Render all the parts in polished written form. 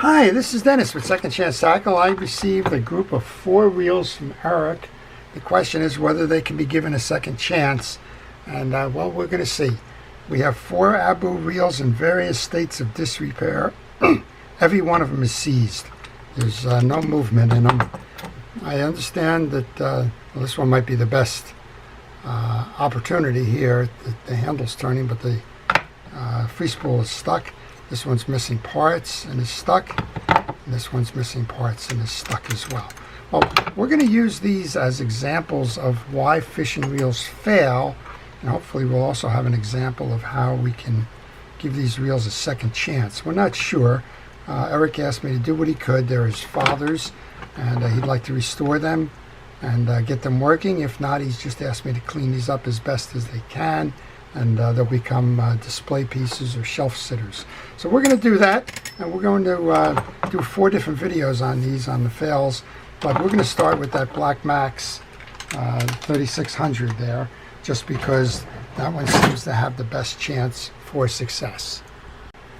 Hi, this is Dennis with Second Chance Tackle. I received a group of 4 reels from Eric. The question is whether they can be given a second chance, and well, we're going to see. We have 4 Abu reels in various states of disrepair. Every one of them is seized. There's no movement in them. I understand that well, this one might be the best opportunity here. The handle's turning, but the free spool is stuck. This one's missing parts and is stuck. And this one's missing parts and is stuck as well. Well, we're going to use these as examples of why fishing reels fail, and hopefully we'll also have an example of how we can give these reels a second chance. We're not sure. Eric asked me to do what he could. They're his father's, and he'd like to restore them and get them working. If not, he's just asked me to clean these up as best as they can, and they'll become display pieces or shelf sitters. So we're going to do that, and we're going to do 4 different videos on these, on the fails, but we're going to start with that Black Max 3600 there, just because that one seems to have the best chance for success.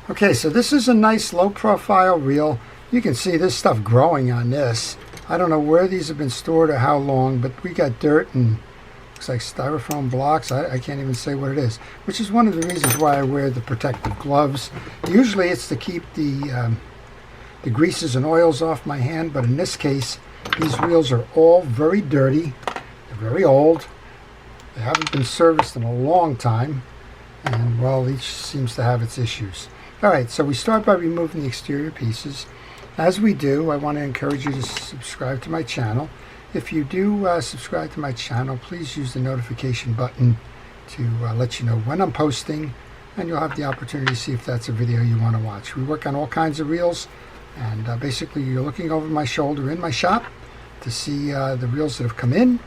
Okay, so this is a nice low profile reel. You can see this stuff growing on this. I don't know where these have been stored or how long, but we got dirt and looks like styrofoam blocks. I can't even say what it is, which is one of the reasons why I wear the protective gloves. Usually it's to keep the greases and oils off my hand, but in this case, these reels are all very dirty. They're very old. They haven't been serviced in a long time, and well, each seems to have its issues. All right, so we start by removing the exterior pieces. As we do, I want to encourage you to subscribe to my channel. If you do subscribe to my channel, please use the notification button to let you know when I'm posting, and you'll have the opportunity to see if that's a video you want to watch. We work on all kinds of reels, and basically you're looking over my shoulder in my shop to see the reels that have come in,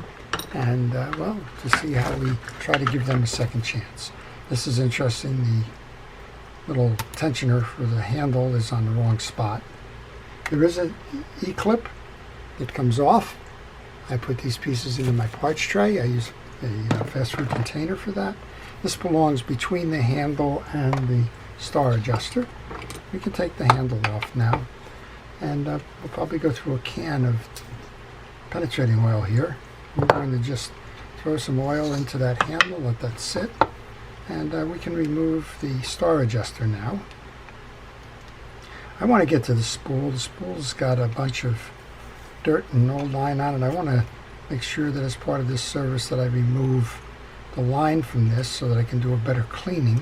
and well, to see how we try to give them a second chance. This is interesting. The little tensioner for the handle is on the wrong spot. There is an E-clip that comes off. I put these pieces into my parts tray. I use a fast food container for that. This belongs between the handle and the star adjuster. We can take the handle off now, and we'll probably go through a can of penetrating oil here. We're going to just throw some oil into that handle, let that sit, and we can remove the star adjuster now. I want to get to the spool. The spool's got a bunch of dirt and old line on it. I want to make sure that as part of this service that I remove the line from this so that I can do a better cleaning.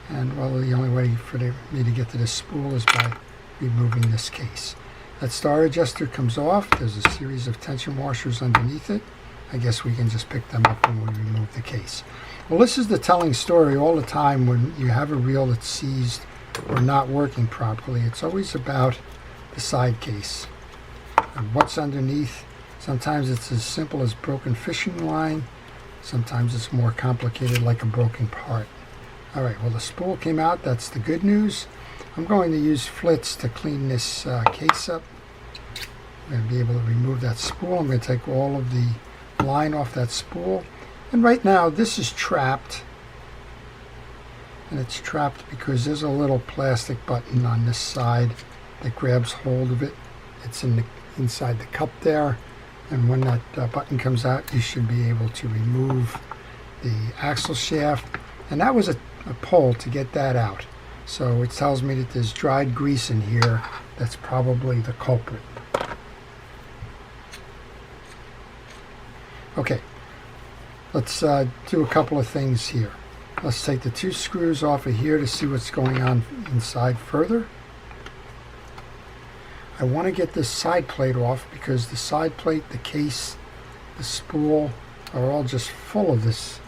And well, the only way for me to get to this spool is by removing this case. That star adjuster comes off. There's a series of tension washers underneath it. I guess we can just pick them up when we remove the case. Well, this is the telling story all the time when you have a reel that's seized or not working properly. It's always about the side case and what's underneath. Sometimes it's as simple as broken fishing line. Sometimes it's more complicated, like a broken part. All right, well, the spool came out. That's the good news. I'm going to use flits to clean this case up. I'm going to be able to remove that spool. I'm going to take all of the line off that spool. And right now, this is trapped. And it's trapped because there's a little plastic button on this side that grabs hold of it. It's inside the cup there. And when that button comes out, you should be able to remove the axle shaft. And that was a pull to get that out. So it tells me that there's dried grease in here. That's probably the culprit. Okay, let's do a couple of things here. Let's take the 2 screws off of here to see what's going on inside further. I want to get this side plate off because the side plate, the case, the spool are all just full of this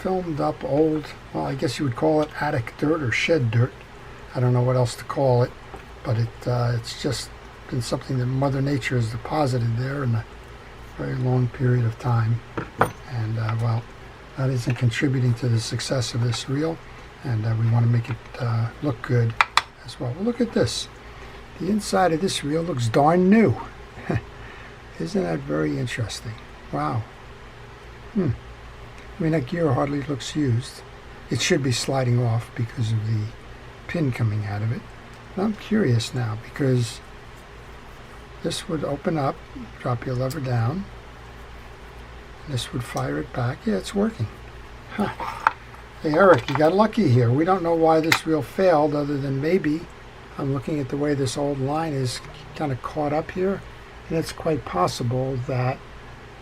filmed up old, well, I guess you would call it attic dirt or shed dirt. I don't know what else to call it, but it's just been something that Mother Nature has deposited there in a very long period of time. And well, that isn't contributing to the success of this reel, and we want to make it look good as well. Well, look at this. The inside of this reel looks darn new. Isn't that very interesting? Wow. I mean, that gear hardly looks used. It should be sliding off because of the pin coming out of it. But I'm curious now because this would open up, drop your lever down, and this would fire it back. Yeah, it's working. Huh. Hey Eric, you got lucky here. We don't know why this reel failed other than maybe I'm looking at the way this old line is kind of caught up here, and it's quite possible that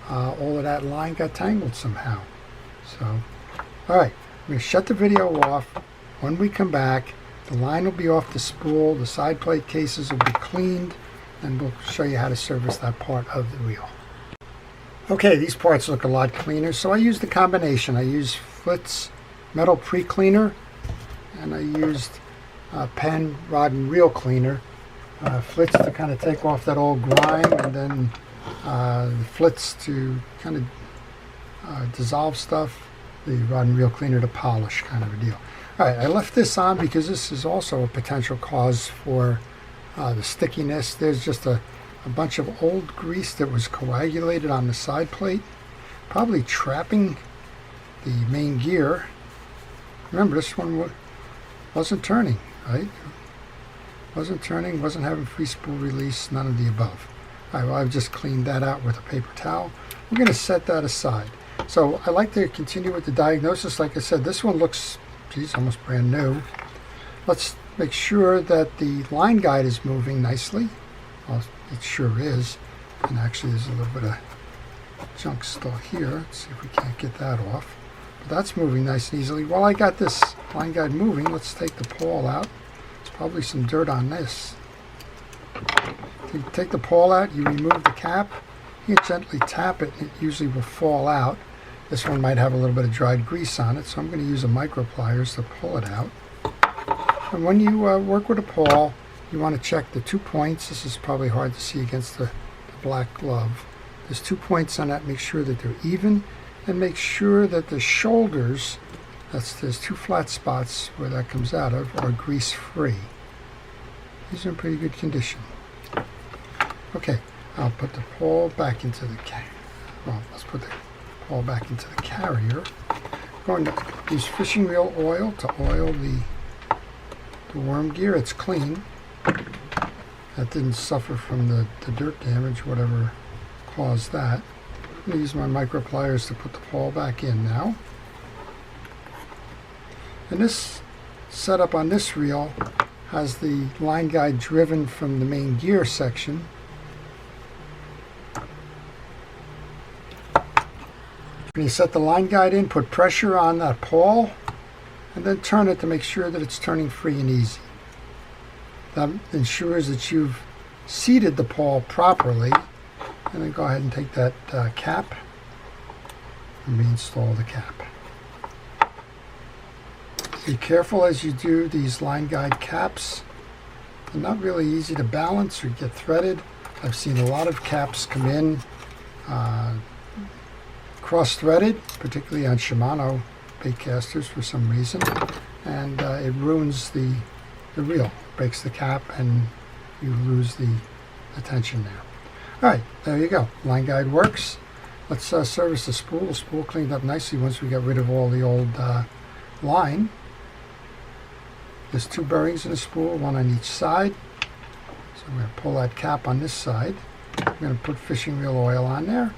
all of that line got tangled somehow. So, all right, I'm going to shut the video off. When we come back, the line will be off the spool, the side plate cases will be cleaned, and we'll show you how to service that part of the reel. Okay, these parts look a lot cleaner, so I used the combination. I used Flitt's metal pre-cleaner, and I used pen, rod, and reel cleaner. Flitt's to kind of take off that old grime, and then the Flitt's to kind of dissolve stuff, the rod and reel cleaner to polish, kind of a deal. All right, I left this on because this is also a potential cause for the stickiness. There's just a bunch of old grease that was coagulated on the side plate, probably trapping the main gear. Remember, this one wasn't turning, right? Wasn't turning, wasn't having free spool release, none of the above. All right, well, I've just cleaned that out with a paper towel. We're going to set that aside. So I like to continue with the diagnosis. Like I said, this one looks, geez, almost brand new. Let's make sure that the line guide is moving nicely. Well, it sure is. And actually, there's a little bit of junk still here. Let's see if we can't get that off. But that's moving nice and easily. While I got this line guide moving, let's take the pawl out. There's probably some dirt on this. You take the pawl out, you remove the cap, you gently tap it, and it usually will fall out. This one might have a little bit of dried grease on it, so I'm going to use a micro pliers to pull it out. And when you work with a pawl, you want to check the 2 points. This is probably hard to see against the black glove. There's 2 points on that. Make sure that they're even, and make sure that the shoulders, there's 2 flat spots where that comes out of, are grease free. These are in pretty good condition. Okay, I'll put the pawl back into the let's put the pawl back into the carrier. I'm going to use fishing reel oil to oil the worm gear. It's clean. That didn't suffer from the dirt damage, whatever caused that. I'm going to use my micro pliers to put the pawl back in now. And this setup on this reel has the line guide driven from the main gear section. When you set the line guide in, put pressure on that pawl, and then turn it to make sure that it's turning free and easy. That ensures that you've seated the pawl properly. And then go ahead and take that cap and reinstall the cap. Be careful as you do these line guide caps. They're not really easy to balance or get threaded. I've seen a lot of caps come in cross-threaded, particularly on Shimano bait casters for some reason, and it ruins the reel, breaks the cap, and you lose the tension there. All right, there you go. Line guide works. Let's service the spool. The spool cleaned up nicely once we got rid of all the old line. There's 2 bearings in the spool, 1 on each side. So I'm going to pull that cap on this side. I'm going to put fishing reel oil on there.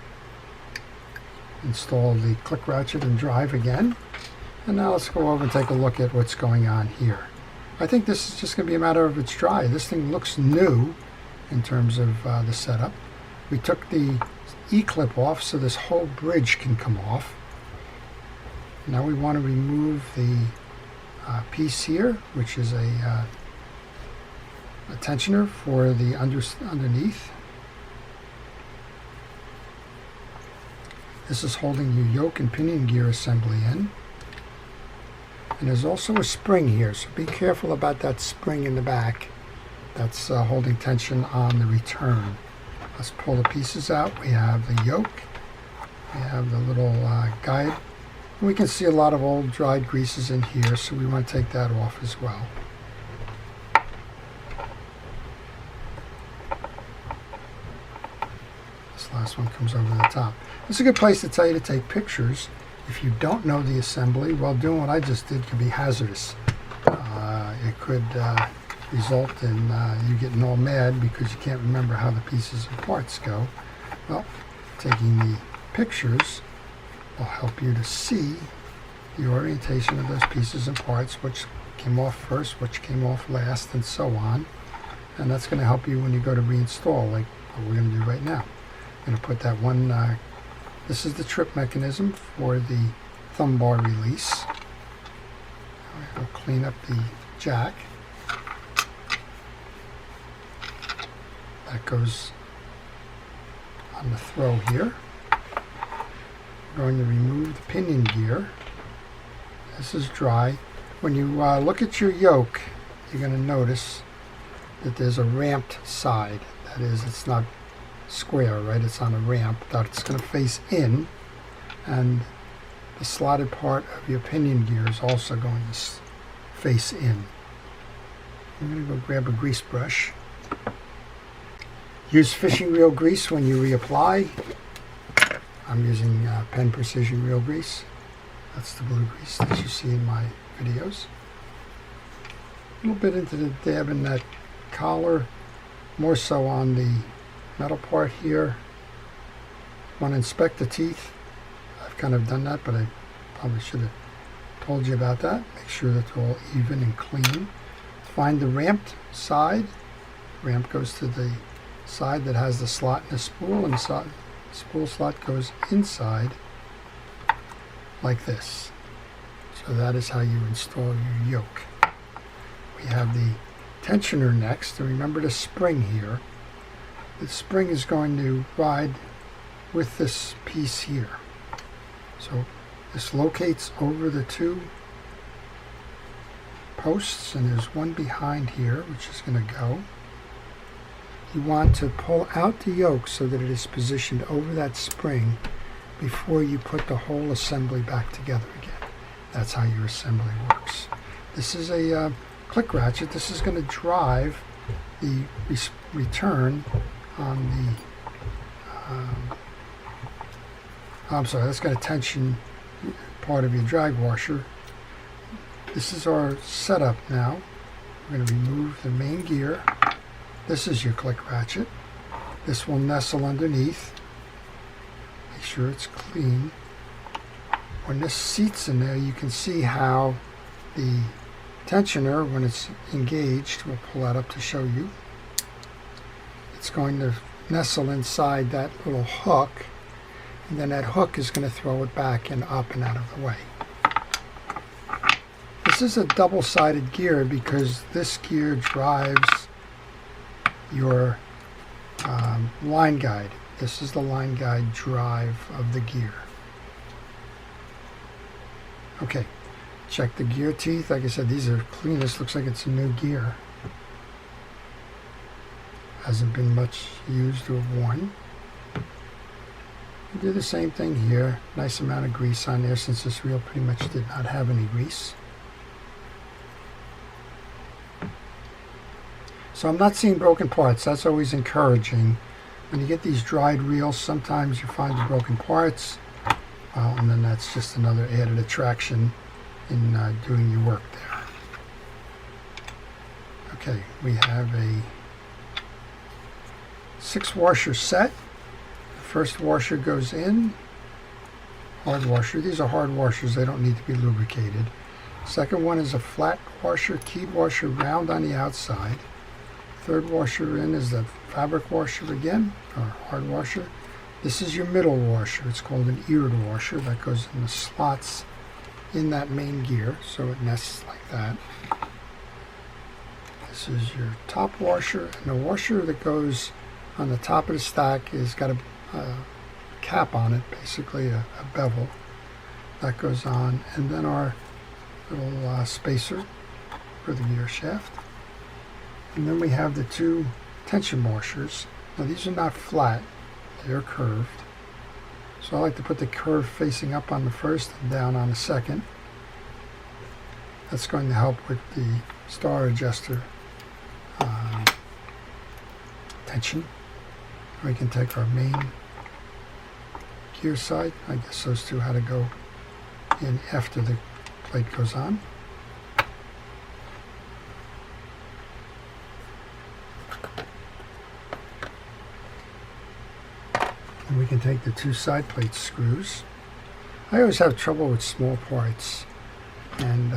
Install the click ratchet and drive again. And now let's go over and take a look at what's going on here. I think this is just going to be a matter of it's dry. This thing looks new in terms of the setup. We took the E-clip off so this whole bridge can come off. Now we want to remove the piece here, which is a tensioner for the underneath. This is holding your yoke and pinion gear assembly in. And there's also a spring here, so be careful about that spring in the back. That's holding tension on the return. Let's pull the pieces out. We have the yoke. We have the little guide. And we can see a lot of old dried greases in here, so we want to take that off as well. This last one comes over the top. This is a good place to tell you to take pictures. If you don't know the assembly, well, doing what I just did could be hazardous. It could result in you getting all mad because you can't remember how the pieces and parts go. Well, taking the pictures will help you to see the orientation of those pieces and parts, which came off first, which came off last, and so on. And that's going to help you when you go to reinstall, like what we're going to do right now. I'm going to put that one, this is the trip mechanism for the thumb bar release. I'll clean up the jack. That goes on the throw here. We're going to remove the pinion gear. This is dry. When you look at your yoke, you're going to notice that there's a ramped side. That is, it's not square, right? It's on a ramp that it's going to face in, and the slotted part of your pinion gear is also going to face in. I'm going to go grab a grease brush. Use fishing reel grease when you reapply. I'm using Penn Precision Reel Grease. That's the blue grease that you see in my videos. A little bit into the dab in that collar, more so on the metal part here. Want to inspect the teeth. I've kind of done that, but I probably should have told you about that. Make sure that they're all even and clean. Find the ramped side. Ramp goes to the side that has the slot and the spool, and the spool slot goes inside like this. So that is how you install your yoke. We have the tensioner next, and remember the spring here. The spring is going to ride with this piece here. So this locates over the two posts, and there's one behind here which is going to go. You want to pull out the yoke so that it is positioned over that spring before you put the whole assembly back together again. That's how your assembly works. This is a click ratchet. This is going to drive the return on the that's going to tension part of your drag washer. This is our setup now. We're going to remove the main gear. This is your click ratchet. This will nestle underneath. Make sure it's clean. When this seats in there, you can see how the tensioner, when it's engaged, we'll pull that up to show you. It's going to nestle inside that little hook, and then that hook is going to throw it back and up and out of the way. This is a double-sided gear because this gear drives your line guide. This is the line guide drive of the gear. Okay, check the gear teeth. Like I said, these are clean. This looks like it's a new gear. Hasn't been much used or worn. We do the same thing here. Nice amount of grease on there since this reel pretty much did not have any grease. So I'm not seeing broken parts. That's always encouraging. When you get these dried reels, sometimes you find the broken parts. And then that's just another added attraction in doing your work there. Okay, we have a 6-washer set. The first washer goes in. Hard washer. These are hard washers. They don't need to be lubricated. Second one is a flat washer, keyed washer, round on the outside. Third washer in is the fabric washer again, or hard washer. This is your middle washer. It's called an eared washer. That goes in the slots in that main gear, so it nests like that. This is your top washer, and the washer that goes on the top of the stack has got a cap on it, basically a bevel that goes on, and then our little spacer for the gear shaft. And then we have the 2 tension washers. Now these are not flat, they're curved. So I like to put the curve facing up on the first and down on the second. That's going to help with the star adjuster tension. We can take our main gear side. I guess those two had to go in after the plate goes on. And we can take the 2 side plate screws. I always have trouble with small parts, and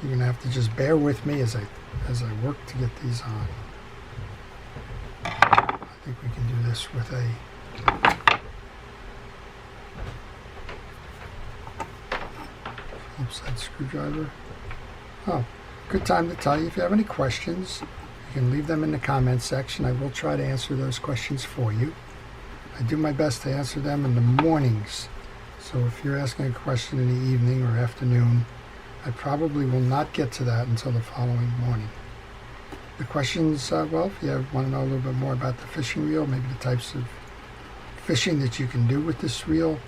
you're gonna have to just bear with me as I work to get these on. I think we can do this with a Phillips head screwdriver. Oh, good time to tell you, if you have any questions, you can leave them in the comments section. I will try to answer those questions for you. I do my best to answer them in the mornings. So if you're asking a question in the evening or afternoon, I probably will not get to that until the following morning. The questions, well, if you want to know a little bit more about the fishing reel, maybe the types of fishing that you can do with this reel,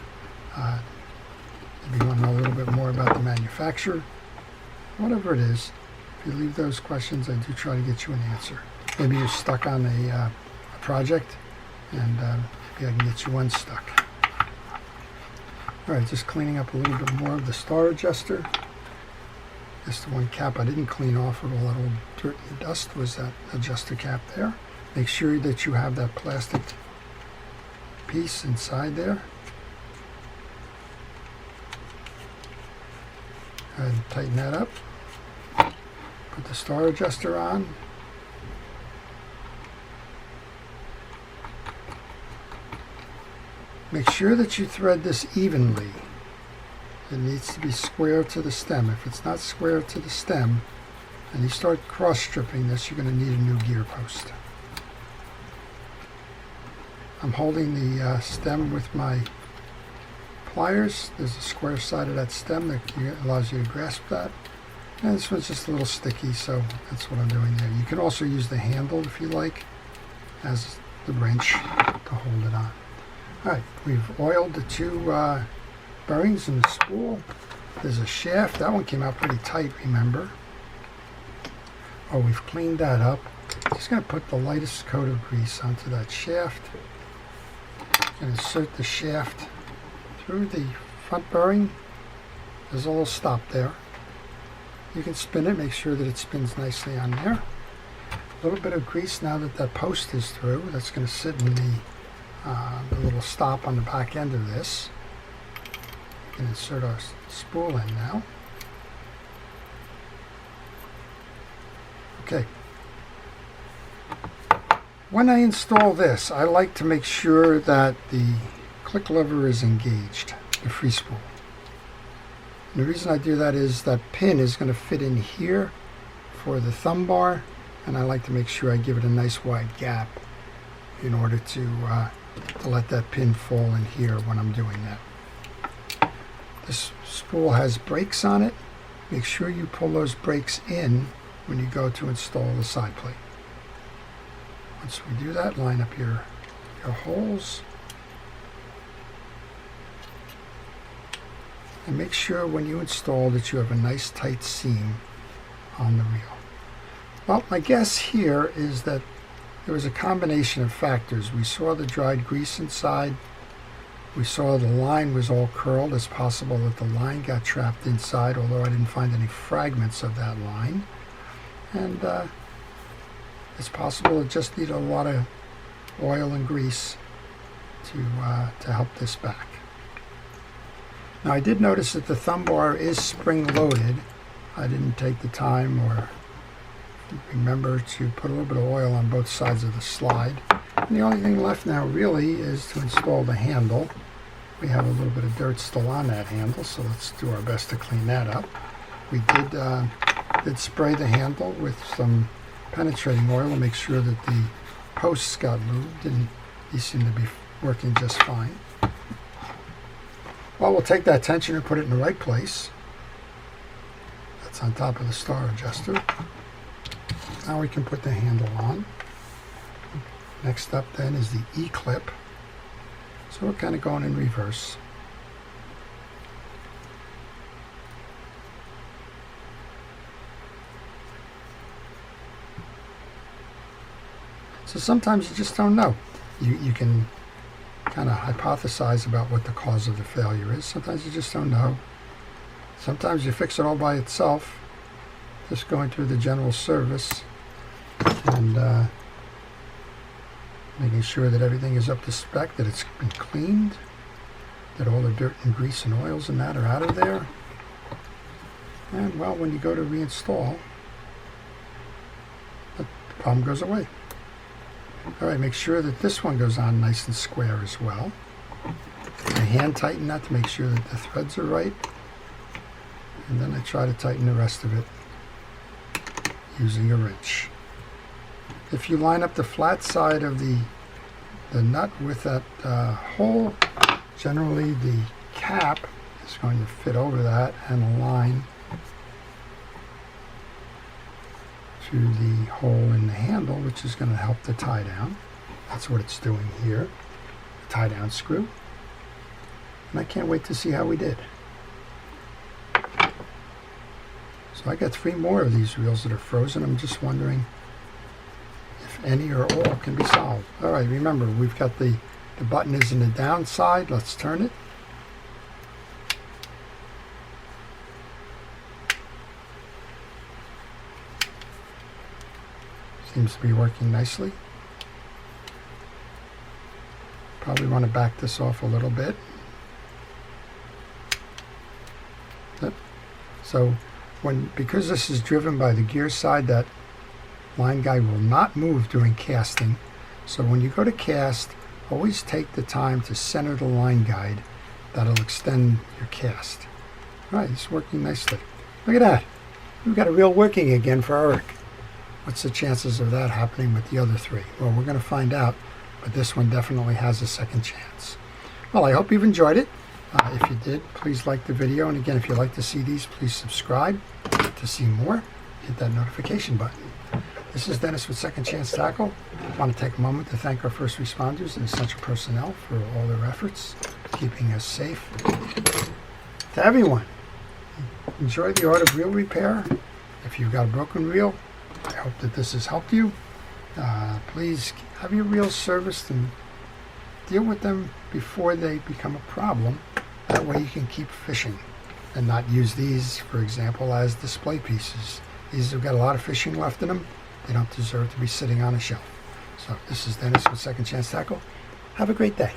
maybe you want to know a little bit more about the manufacturer, whatever it is, if you leave those questions, I do try to get you an answer. Maybe you're stuck on a project, and maybe I can get you unstuck. Alright, just cleaning up a little bit more of the star adjuster. Just the one cap I didn't clean off with all that old dirt and dust was that adjuster cap there. Make sure that you have that plastic piece inside there. Go ahead and tighten that up. Put the star adjuster on. Make sure that you thread this evenly. It needs to be square to the stem. If it's not square to the stem, and you start cross-stripping this, you're going to need a new gear post. I'm holding the stem with my pliers. There's a square side of that stem that allows you to grasp that. And this one's just a little sticky, so that's what I'm doing there. You can also use the handle, if you like, as the wrench to hold it on. Alright, we've oiled the 2 bearings in the spool. There's a shaft. That one came out pretty tight, remember. Oh, we've cleaned that up. Just going to put the lightest coat of grease onto that shaft. And insert the shaft through the front bearing. There's a little stop there. You can spin it, make sure that it spins nicely on there. A little bit of grease now that that post is through. That's going to sit in the little stop on the back end of this. We can insert our spool in now. Okay. When I install this, I like to make sure that the click lever is engaged, the free spool. And the reason I do that is that pin is going to fit in here for the thumb bar, and I like to make sure I give it a nice wide gap in order to let that pin fall in here when I'm doing that. This spool has brakes on it. Make sure you pull those brakes in when you go to install the side plate. Once we do that, line up your holes. And make sure when you install that you have a nice tight seam on the reel. Well, my guess here is that there was a combination of factors. We saw the dried grease inside. We saw the line was all curled. It's possible that the line got trapped inside, although I didn't find any fragments of that line. And it's possible it just needed a lot of oil and grease to help this back. Now I did notice that the thumb bar is spring-loaded. I didn't take the time or remember to put a little bit of oil on both sides of the slide. And the only thing left now really is to install the handle. We have a little bit of dirt still on that handle, so let's do our best to clean that up. We did spray the handle with some penetrating oil to make sure that the posts got moved, and these seem to be working just fine. Well, we'll take that tension and put it in the right place. That's on top of the star adjuster. Now we can put the handle on. Next up then is the E-clip. So we're kind of going in reverse. So sometimes you just don't know. You can kind of hypothesize about what the cause of the failure is. Sometimes you just don't know. Sometimes you fix it all by itself, just going through the general service, and Making sure that everything is up to spec, that it's been cleaned, that all the dirt and grease and oils and that are out of there. And well, when you go to reinstall, the problem goes away. Alright, make sure that this one goes on nice and square as well. I hand tighten that to make sure that the threads are right. And then I try to tighten the rest of it using a wrench. If you line up the flat side of the nut with that hole, generally the cap is going to fit over that and align to the hole in the handle, which is going to help the tie down. That's what it's doing here, the tie down screw. And I can't wait to see how we did. So I got 3 more of these reels that are frozen. I'm just wondering if any or all can be solved. Alright, remember, we've got the button is in the down side. Let's turn it. Seems to be working nicely. Probably want to back this off a little bit. Yep. So because this is driven by the gear side, that line guide will not move during casting. So when you go to cast, always take the time to center the line guide. That'll extend your cast. All right, it's working nicely. Look at that. We've got a reel working again for Eric. What's the chances of that happening with the other 3? Well, we're going to find out, but this one definitely has a second chance. Well, I hope you've enjoyed it. If you did, please like the video. And again, if you'd like to see these, please subscribe to see more. Hit that notification button. This is Dennis with Second Chance Tackle. I want to take a moment to thank our first responders and essential personnel for all their efforts, keeping us safe. To everyone, enjoy the art of reel repair. If you've got a broken reel, I hope that this has helped you. Please have your reels serviced and deal with them before they become a problem. That way you can keep fishing and not use these, for example, as display pieces. These have got a lot of fishing left in them. They don't deserve to be sitting on a shelf. So this is Dennis with Second Chance Tackle. Have a great day.